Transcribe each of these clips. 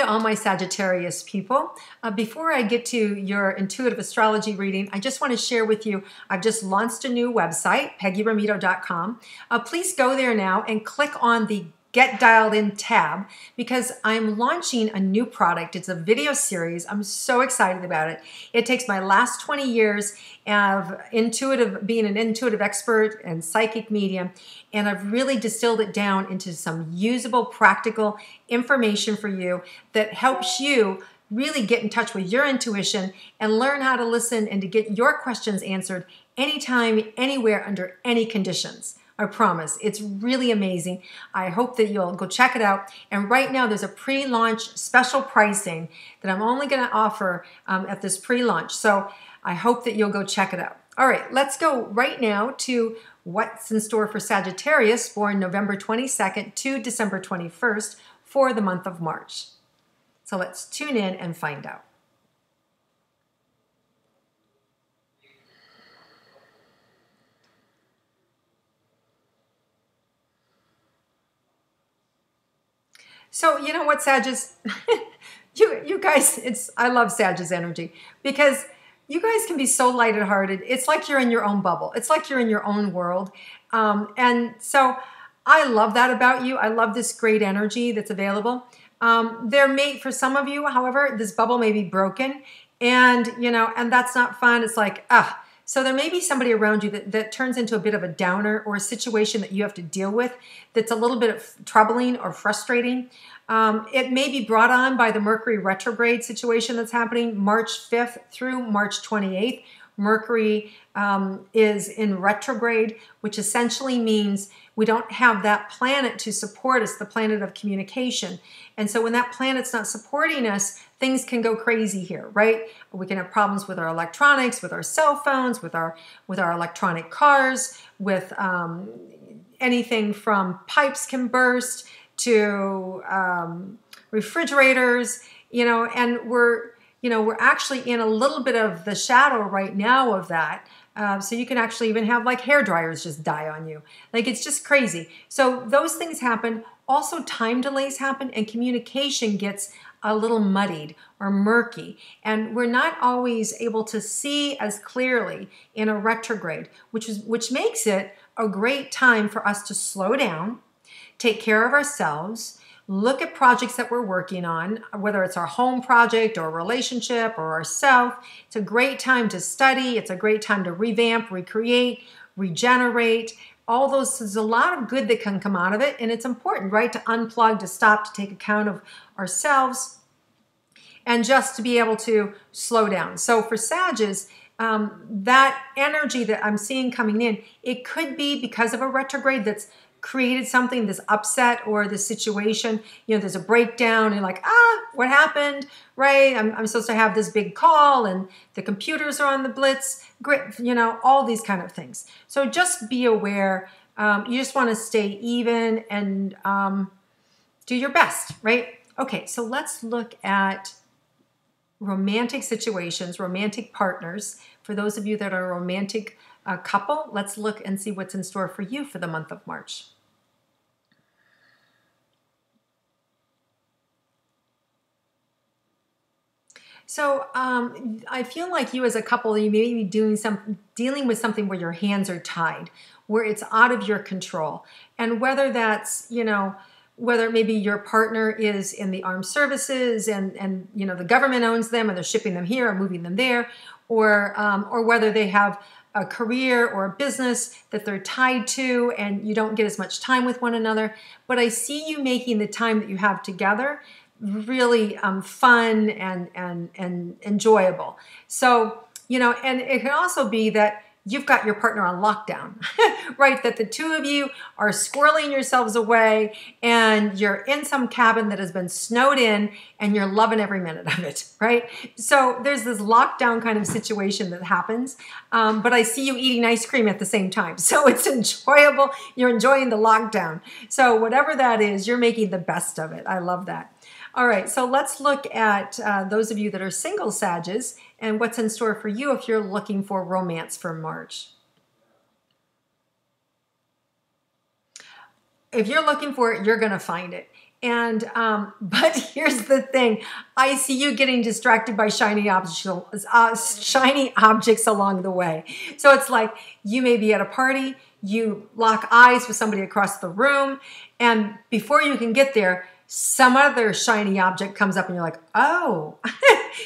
all my Sagittarius people. Before I get to your intuitive astrology reading, I just want to share with you, I've just launched a new website, peggyrometo.com. Please go there now and click on the Get Dialed In tab because I'm launching a new product. It's a video series. I'm so excited about it. It takes my last 20 years of being an intuitive expert and psychic medium, and I've really distilled it down into some usable, practical information for you that helps you really get in touch with your intuition and learn how to listen and to get your questions answered anytime, anywhere, under any conditions. I promise. It's really amazing. I hope that you'll go check it out. And right now there's a pre-launch special pricing that I'm only going to offer at this pre-launch. So I hope that you'll go check it out. All right, let's go right now to what's in store for Sagittarius born November 22nd to December 21st for the month of March. So let's tune in and find out. So you know what, Sagittarius? you guys, I love Sagittarius energy because you guys can be so lighthearted. It's like you're in your own bubble. It's like you're in your own world. And so I love that about you. I love this great energy that's available. For some of you, however, this bubble may be broken and, and that's not fun. It's like, so there may be somebody around you that turns into a bit of a downer or a situation that you have to deal with that's a little bit of troubling or frustrating. It may be brought on by the Mercury Retrograde situation that's happening March 5th through March 28th. Mercury is in retrograde, which essentially means we don't have that planet to support us, the planet of communication. And so when that planet's not supporting us, things can go crazy here, right? We can have problems with our electronics, with our cell phones, with our electronic cars, with anything from pipes can burst to refrigerators, and we're actually in a little bit of the shadow right now of that. So you can actually even have like hair dryers just die on you. Like it's just crazy. So those things happen. Also time delays happen and communication gets a little muddied or murky. And we're not always able to see as clearly in a retrograde, which makes it a great time for us to slow down, take care of ourselves, look at projects that we're working on, whether it's our home project or a relationship or ourself. It's a great time to study. It's a great time to revamp, recreate, regenerate. All those, there's a lot of good that can come out of it. And it's important, right? To unplug, to stop, to take account of ourselves and just to be able to slow down. So for Sagittarius, that energy that I'm seeing coming in, it could be because of a retrograde that's created something, this upset or this situation, there's a breakdown and you're like, what happened, right? I'm supposed to have this big call and the computers are on the blitz, all these kind of things. So just be aware. You just want to stay even and do your best, right? Okay, so let's look at romantic situations, romantic partners. For those of you that are a romantic couple, let's look and see what's in store for you for the month of March. So I feel like you as a couple, you may be dealing with something where your hands are tied, where it's out of your control. And whether that's, whether maybe your partner is in the armed services and the government owns them and they're shipping them here or moving them there, or whether they have a career or a business that they're tied to and you don't get as much time with one another. But I see you making the time that you have together really fun and enjoyable. So, and it can also be that you've got your partner on lockdown, right? That the two of you are squirreling yourselves away and you're in some cabin that has been snowed in and you're loving every minute of it, right? So there's this lockdown kind of situation that happens, but I see you eating ice cream at the same time. So it's enjoyable. You're enjoying the lockdown. So whatever that is, you're making the best of it. I love that. All right, so let's look at those of you that are single Sagittarius and what's in store for you if you're looking for romance for March. If you're looking for it, you're going to find it. And but here's the thing: I see you getting distracted by shiny objects along the way. So it's like you may be at a party, you lock eyes with somebody across the room, and before you can get there, some other shiny object comes up and you're like, oh,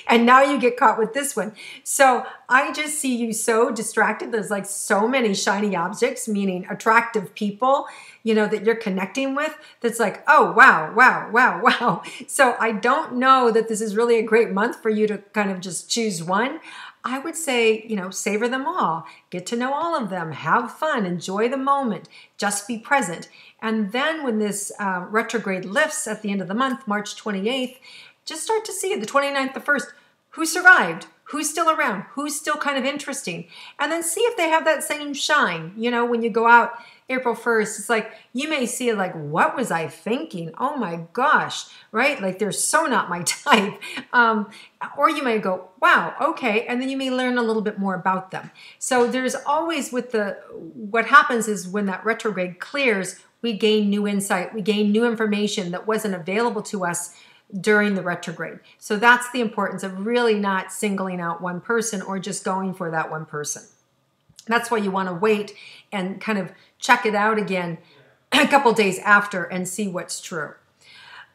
and now you get caught with this one. So I just see you so distracted. There's like so many shiny objects, meaning attractive people, you know, that you're connecting with. That's like, oh, wow, wow, wow, wow. So I don't know that this is really a great month for you to kind of just choose one. I would say, you know, savor them all, get to know all of them, have fun, enjoy the moment, just be present. And then when this retrograde lifts at the end of the month, March 28th, just start to see the 29th, the 1st, who survived, who's still around, who's still kind of interesting. And then see if they have that same shine. You know, when you go out April 1st, it's like, you may see it like, what was I thinking? Oh my gosh, right? Like they're so not my type. Or you may go, wow, okay. And then you may learn a little bit more about them. So there's always what happens is when that retrograde clears, we gain new insight, we gain new information that wasn't available to us during the retrograde. So that's the importance of really not singling out one person or just going for that one person. That's why you want to wait and kind of check it out again a couple days after and see what's true.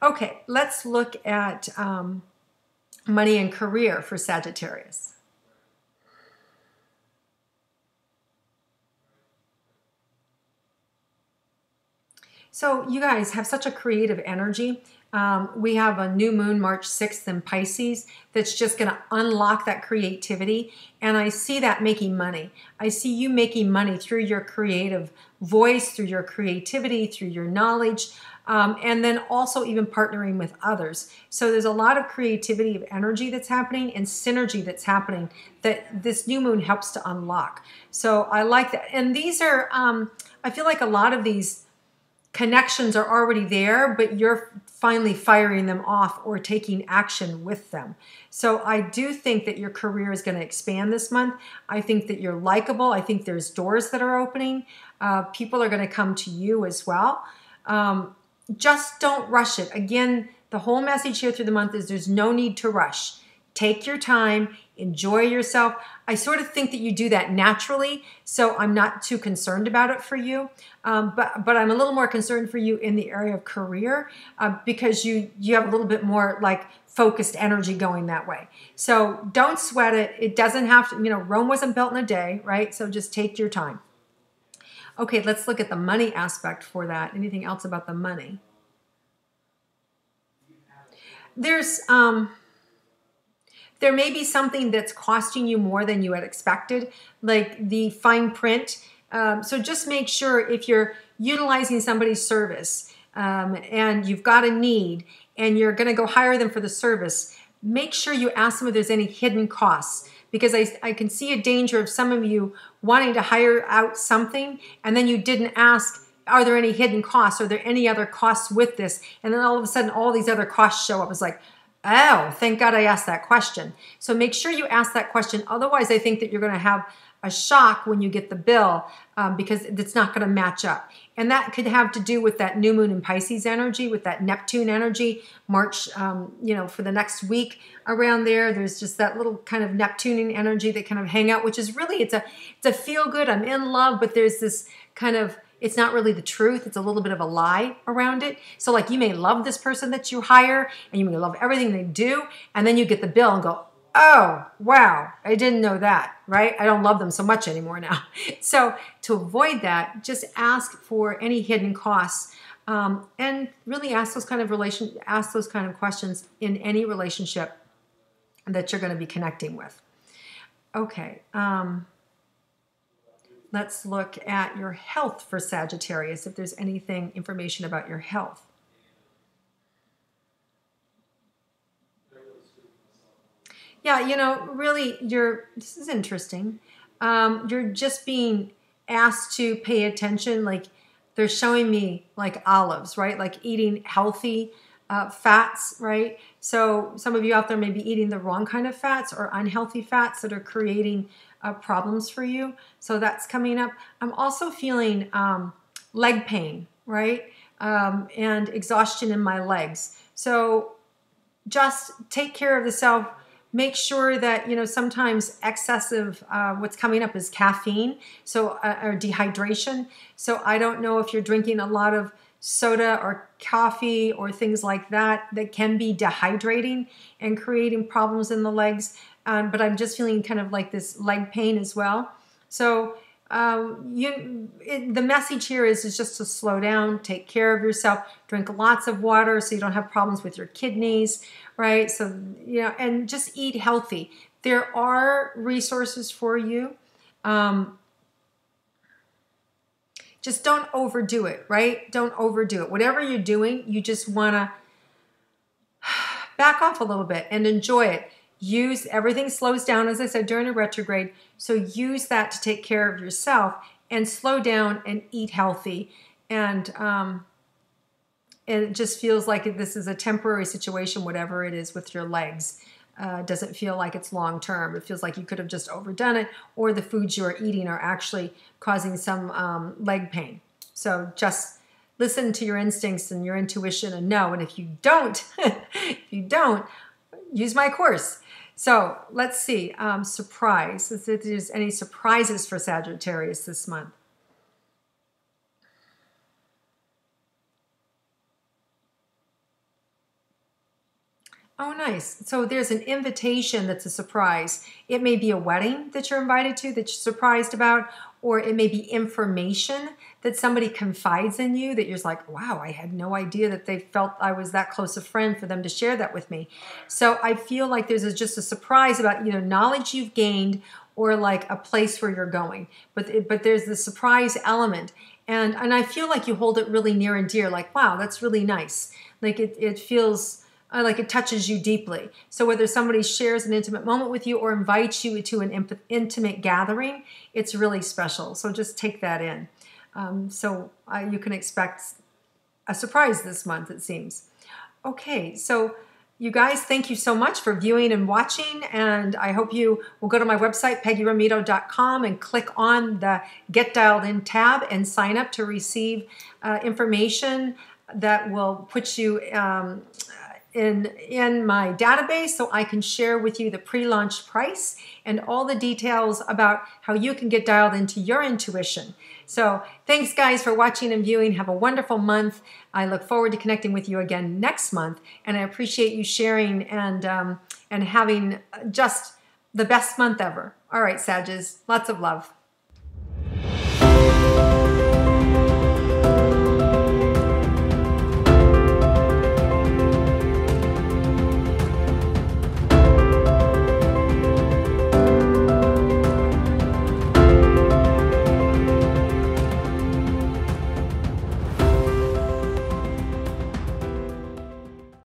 Okay, let's look at money and career for Sagittarius. So you guys have such a creative energy. We have a new moon March 6th in Pisces that's just going to unlock that creativity. And I see that making money. I see you making money through your creative voice, through your creativity, through your knowledge, and then also even partnering with others. So there's a lot of creativity of energy that's happening and synergy that's happening that this new moon helps to unlock. So I like that. And these are, I feel like a lot of these connections are already there, but you're finally firing them off or taking action with them. So I do think that your career is going to expand this month. I think that you're likable. I think there's doors that are opening. People are going to come to you as well. Just don't rush it. Again, the whole message here through the month is there's no need to rush. Take your time, enjoy yourself. I sort of think that you do that naturally, so I'm not too concerned about it for you. But I'm a little more concerned for you in the area of career because you have a little bit more like focused energy going that way. So don't sweat it. It doesn't have to, you know, Rome wasn't built in a day, right? So just take your time. Okay, let's look at the money aspect for that. Anything else about the money? There may be something that's costing you more than you had expected, like the fine print. So just make sure if you're utilizing somebody's service and you've got a need and you're going to go hire them for the service, make sure you ask them if there's any hidden costs. Because I can see a danger of some of you wanting to hire out something and then you didn't ask, are there any hidden costs? Are there any other costs with this? And then all of a sudden all these other costs show up. It's like, oh, thank God I asked that question. So make sure you ask that question. Otherwise, I think that you're going to have a shock when you get the bill because it's not going to match up. And that could have to do with that new moon in Pisces energy, with that Neptune energy, March, for the next week around there. There's just that little kind of Neptunian energy that kind of hang out, which is really, it's a feel good, I'm in love, but there's this kind of, it's not really the truth. It's a little bit of a lie around it. So like you may love this person that you hire and you may love everything they do. And then you get the bill and go, oh, wow, I didn't know that, right? I don't love them so much anymore now. So to avoid that, just ask for any hidden costs and really ask those kind of questions in any relationship that you're going to be connecting with. Okay. Let's look at your health for Sagittarius, if there's anything, information about your health. Yeah, really, this is interesting. You're just being asked to pay attention. Like they're showing me like olives, right? Like eating healthy fats, right? So some of you out there may be eating the wrong kind of fats or unhealthy fats that are creating problems for you. So that's coming up. I'm also feeling leg pain, right? and exhaustion in my legs. So just take care of the self. Make sure that, sometimes excessive, what's coming up is caffeine, so or dehydration. So I don't know if you're drinking a lot of soda or coffee or things like that can be dehydrating and creating problems in the legs. But I'm just feeling kind of like this leg pain as well. So the message here is just to slow down, take care of yourself, drink lots of water so you don't have problems with your kidneys, right? So, and just eat healthy. There are resources for you. Just don't overdo it, right? Don't overdo it. Whatever you're doing, you just want to back off a little bit and enjoy it. Everything slows down, as I said, during a retrograde. So use that to take care of yourself and slow down and eat healthy. And it just feels like this is a temporary situation, whatever it is with your legs. Doesn't feel like it's long term. It feels like you could have just overdone it, or the foods you are eating are actually causing some leg pain. So just listen to your instincts and your intuition and know. And if you don't, use my course. So let's see, surprise, if there's any surprises for Sagittarius this month. Oh, nice. So there's an invitation that's a surprise. It may be a wedding that you're invited to that you're surprised about, or it may be information that somebody confides in you that you're just like, wow, I had no idea that they felt I was that close a friend for them to share that with me. So I feel like there's just a surprise about, knowledge you've gained or like a place where you're going. But there's the surprise element. And I feel like you hold it really near and dear, like, wow, that's really nice. Like it feels like it touches you deeply. So whether somebody shares an intimate moment with you or invites you to an intimate gathering, it's really special. So just take that in. You can expect a surprise this month, it seems. Okay, so you guys, thank you so much for viewing and watching, and I hope you will go to my website, peggyrometo.com, and click on the Get Dialed In tab and sign up to receive information that will put you in my database so I can share with you the pre-launch price and all the details about how you can get dialed into your intuition. So thanks guys for watching and viewing. Have a wonderful month. I look forward to connecting with you again next month, and I appreciate you sharing and having just the best month ever. All right, Sages, lots of love.